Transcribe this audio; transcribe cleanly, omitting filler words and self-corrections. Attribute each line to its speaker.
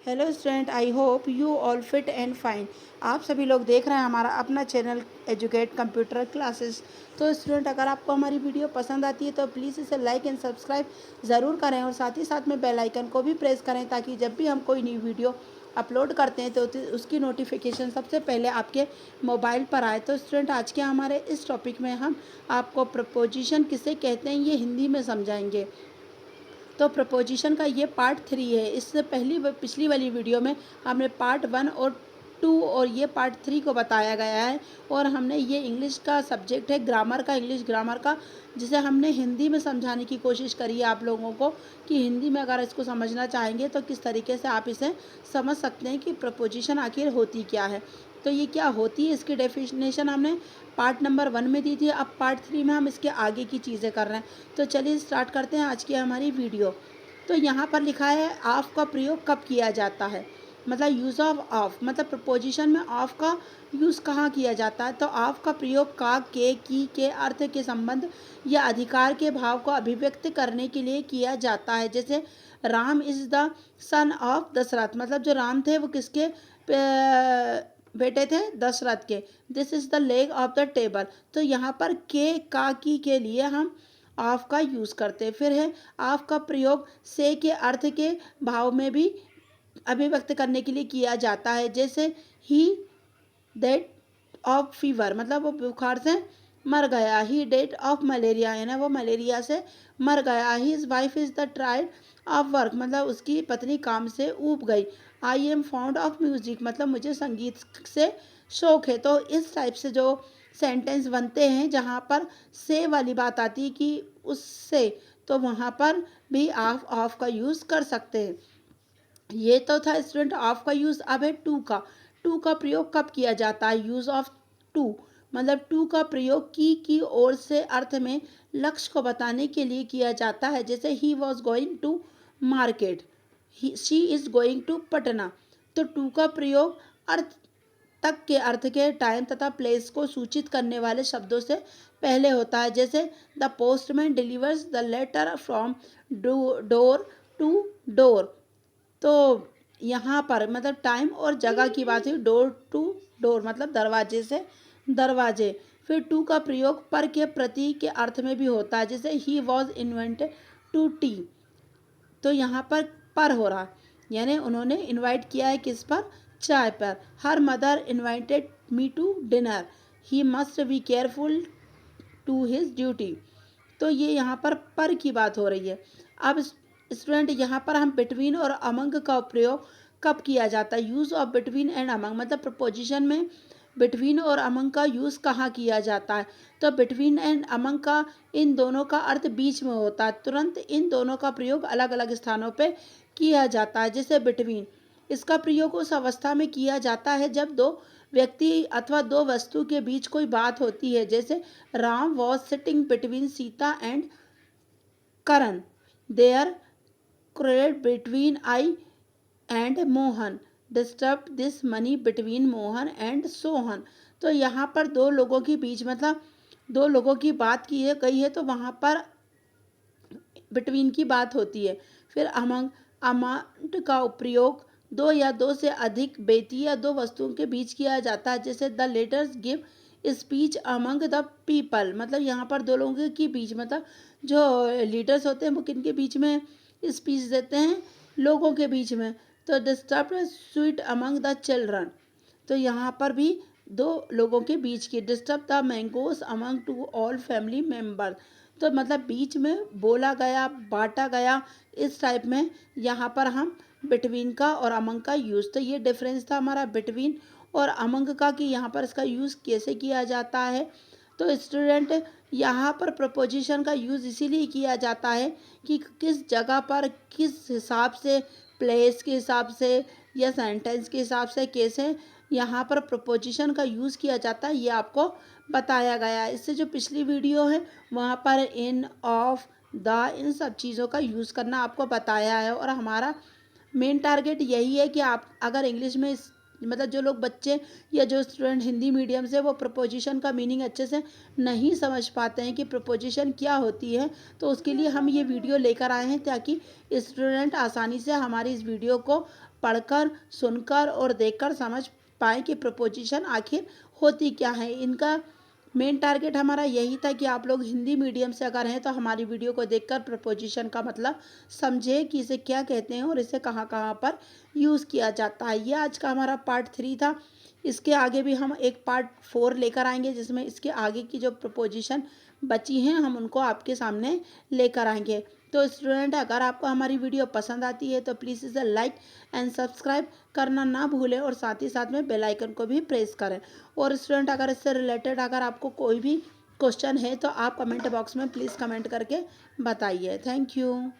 Speaker 1: Hello student, I hope you all fit and fine. आप सभी लोग देख रहे हैं हमारा अपना चैनल एजुकेट कंप्यूटर क्लासेस। तो स्टूडेंट, अगर आपको हमारी वीडियो पसंद आती है तो प्लीज़ इसे लाइक एंड सब्सक्राइब ज़रूर करें और साथ ही साथ में बेल आइकन को भी प्रेस करें ताकि जब भी हम कोई न्यू वीडियो अपलोड करते हैं तो उसकी नोटिफिकेशन सबसे पहले आपके मोबाइल पर आए। तो स्टूडेंट, आज के हमारे इस टॉपिक में हम आपको प्रपोजिशन किसे कहते हैं ये हिंदी में समझाएंगे। तो प्रपोजिशन का ये पार्ट 3 है। इससे पिछली वाली वीडियो में हमने पार्ट 1 और 2 और ये पार्ट 3 को बताया गया है। और हमने ये इंग्लिश का सब्जेक्ट है, ग्रामर का, इंग्लिश ग्रामर का, जिसे हमने हिंदी में समझाने की कोशिश करी है आप लोगों को कि हिंदी में अगर इसको समझना चाहेंगे तो किस तरीके से आप इसे समझ सकते हैं कि प्रपोजिशन आखिर होती क्या है। तो ये क्या होती है, इसकी डेफिनेशन हमने पार्ट नंबर 1 में दी थी। अब पार्ट 3 में हम इसके आगे की चीज़ें कर रहे हैं। तो चलिए स्टार्ट करते हैं आज की हमारी वीडियो। तो यहाँ पर लिखा है ऑफ का प्रयोग कब किया जाता है, मतलब यूज़ ऑफ ऑफ, मतलब प्रपोजिशन में ऑफ का यूज़ कहाँ किया जाता है। तो ऑफ का प्रयोग का, के, की के अर्थ के संबंध या अधिकार के भाव को अभिव्यक्त करने के लिए किया जाता है। जैसे Ram is the son of Dashrath, मतलब जो राम थे वो किसके बेटे थे, दशरथ के। This is the leg of the table. तो यहाँ पर के, का, की के लिए हम ऑफ का यूज़ करते हैं। फिर है ऑफ का प्रयोग से के अर्थ के भाव में भी अभिव्यक्त करने के लिए किया जाता है। जैसे ही डेड ऑफ फीवर, मतलब वो बुखार से मर गया। ही डेड ऑफ मलेरिया, यानी वो मलेरिया से मर गया। His wife is the tried of work, मतलब उसकी पत्नी काम से ऊब गई। I am found of music, मतलब मुझे संगीत से शौक है। तो इस टाइप से जो सेंटेंस बनते हैं जहाँ पर से वाली बात आती है कि उससे, तो वहाँ पर भी ऑफ ऑफ का यूज़ कर सकते हैं। ये तो था स्टूडेंट ऑफ का यूज़। अब है टू का। टू का प्रयोग कब किया जाता है, यूज़ ऑफ टू, मतलब टू का प्रयोग की ओर से अर्थ में लक्ष्य को बताने के लिए किया जाता है। जैसे he was going to market, she is going to Patna. तो टू का प्रयोग अर्थ तक के अर्थ के टाइम तथा प्लेस को सूचित करने वाले शब्दों से पहले होता है। जैसे the postman delivers the letter from door to door. तो यहाँ पर मतलब टाइम और जगह की बात हुई, डोर टू डोर मतलब दरवाजे से दरवाजे। फिर टू का प्रयोग पर के प्रति के अर्थ में भी होता है। जैसे he was invented to tea. तो यहाँ पर हो रहा, यानी उन्होंने इनवाइट किया है किस पर, चाय पर। Her mother invited me to dinner, he must be careful to his duty. तो ये यहाँ पर की बात हो रही है। अब स्टूडेंट, यहाँ पर हम बिटवीन और अमंग का प्रयोग कब किया जाता है, use of between and among, मतलब प्रपोजिशन में बिटवीन और अमंग का यूज़ कहाँ किया जाता है। तो बिटवीन एंड अमंग का, इन दोनों का अर्थ बीच में होता है। तुरंत इन दोनों का प्रयोग अलग अलग स्थानों पे किया जाता है। जैसे बिटवीन, इसका प्रयोग उस अवस्था में किया जाता है जब दो व्यक्ति अथवा दो वस्तु के बीच कोई बात होती है। जैसे Ram was sitting between Sita and Karan, there quarrel between I and Mohan, disturb this money between Mohan and Sohan. तो यहाँ पर दो लोगों के बीच, मतलब दो लोगों की बात की है कही है, तो वहाँ पर बिटवीन की बात होती है। फिर अमंग, अमाउंट का प्रयोग दो या दो से अधिक व्यक्ति या दो वस्तुओं के बीच किया जाता है। जैसे the letters give speech among the people, मतलब यहाँ पर दो लोगों के बीच, मतलब जो लीडर्स होते हैं वो किन के बीच में स्पीच देते हैं, लोगों के बीच में। तो disturb sweet among the children, तो यहाँ पर भी दो लोगों के बीच की। Disturb the mangoes among to all family member, तो मतलब बीच में बोला गया, बांटा गया, इस टाइप में यहाँ पर हम बिटवीन का और अमंग का यूज़। तो ये डिफरेंस था हमारा बिटवीन और अमंग का कि यहाँ पर इसका यूज़ कैसे किया जाता है। तो स्टूडेंट, यहाँ पर प्रपोजिशन का यूज़ इसीलिए किया जाता है कि किस जगह पर, किस हिसाब से, प्लेस के हिसाब से या सेंटेंस के हिसाब से कैसे यहाँ पर प्रपोजिशन का यूज़ किया जाता है, ये आपको बताया गया है। इससे जो पिछली वीडियो है वहाँ पर इन, ऑफ, द, इन सब चीज़ों का यूज़ करना आपको बताया है। और हमारा मेन टारगेट यही है कि आप अगर इंग्लिश में मतलब जो लोग बच्चे या जो स्टूडेंट हिंदी मीडियम से वो प्रपोजिशन का मीनिंग अच्छे से नहीं समझ पाते हैं कि प्रपोजिशन क्या होती है, तो उसके लिए हम ये वीडियो लेकर आए हैं ताकि स्टूडेंट आसानी से हमारी इस वीडियो को पढ़कर, सुनकर और देखकर समझ पाएँ कि प्रपोजिशन आखिर होती क्या है। इनका मेन टारगेट हमारा यही था कि आप लोग हिंदी मीडियम से अगर हैं तो हमारी वीडियो को देखकर प्रपोजिशन का मतलब समझे कि इसे क्या कहते हैं और इसे कहाँ कहाँ पर यूज़ किया जाता है। ये आज का हमारा पार्ट 3 था। इसके आगे भी हम एक पार्ट 4 लेकर आएंगे जिसमें इसके आगे की जो प्रपोजिशन बची हैं हम उनको आपके सामने लेकर आएंगे। तो स्टूडेंट अगर आपको हमारी वीडियो पसंद आती है तो प्लीज़ इसे लाइक एंड सब्सक्राइब करना ना भूलें और साथ ही साथ में बेल आइकन को भी प्रेस करें। और स्टूडेंट अगर इससे रिलेटेड अगर आपको कोई भी क्वेश्चन है तो आप कमेंट बॉक्स में प्लीज़ कमेंट करके बताइए। Thank you.